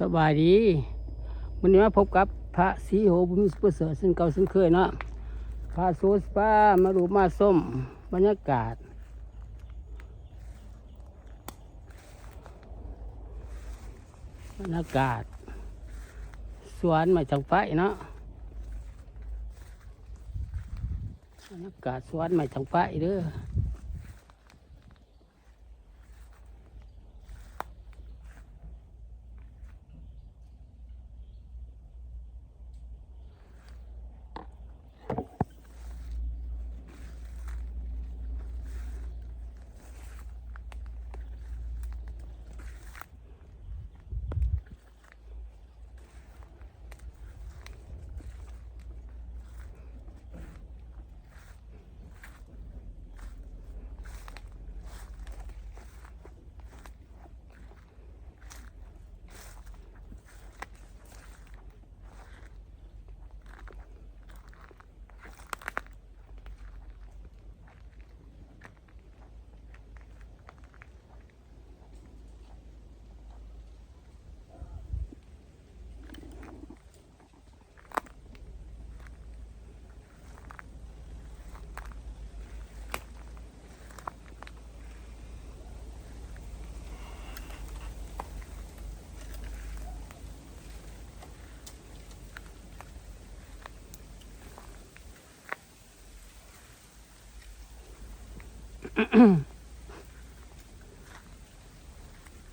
สบายดีวันนี้มาพบกับพระศรีโหบุญมีประเสริฐซึ่งเก่าซึ่งเคยเนาะพาโซสปามาดูมาส้มบรรยากาศสวนไม้จังไฟเนาะบรรยากาศสวนไม้จังไฟเด้อ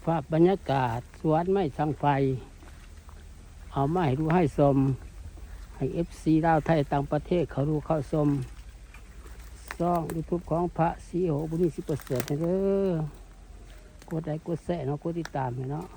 ภาพบรรยากาศสวนไม้สังไฟเอามาให้ดูให้ชมให้ FC ลาวไทยต่างประเทศเขาดูเข้าชมช่อง YouTube ของพระศรีโหบุญมีประเสริฐเด้อกดไลค์กดแชร์เนาะกดติดตามเนาะ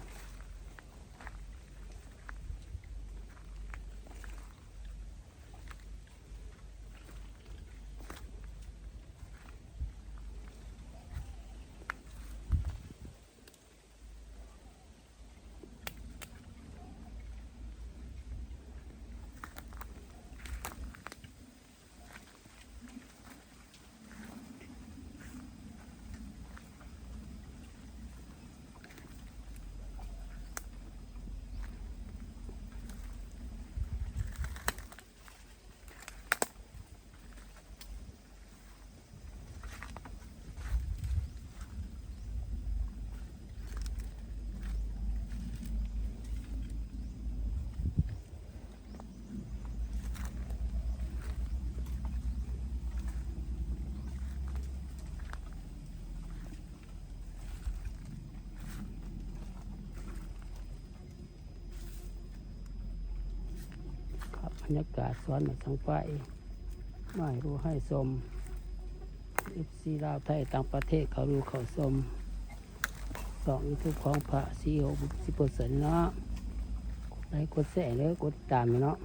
บรรยากาศสวนไม้สังไฟมาให้ดูให้ชม FC ลาวไทยต่างประเทศเขาดูเขาชมช่อง YouTube ของพระศรีโหบุญมีประเสริฐเนาะกดไลค์กดแชร์เลยกดติดตามเนาะ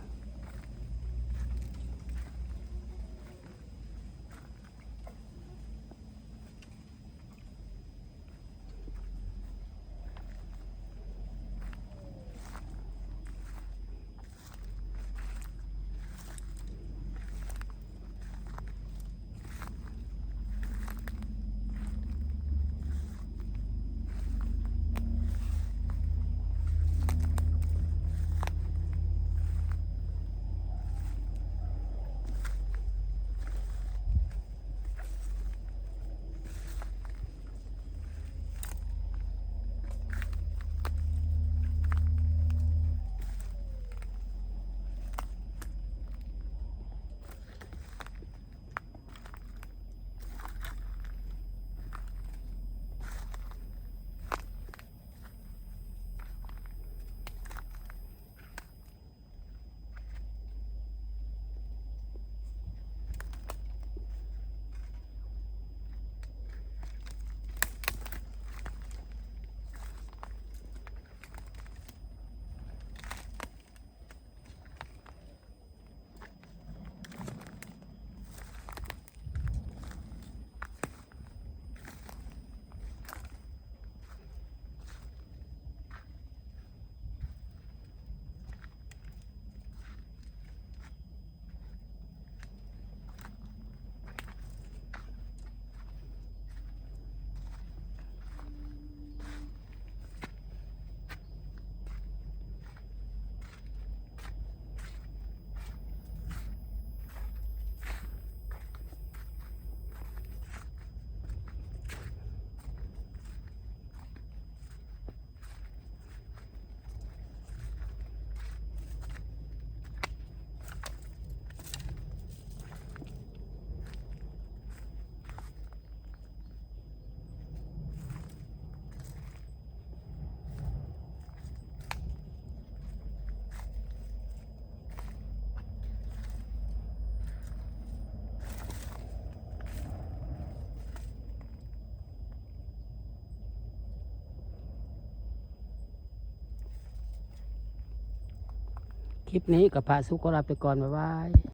คลิปนี้กับพระสุขลาไปก่อนบ๊ายบาย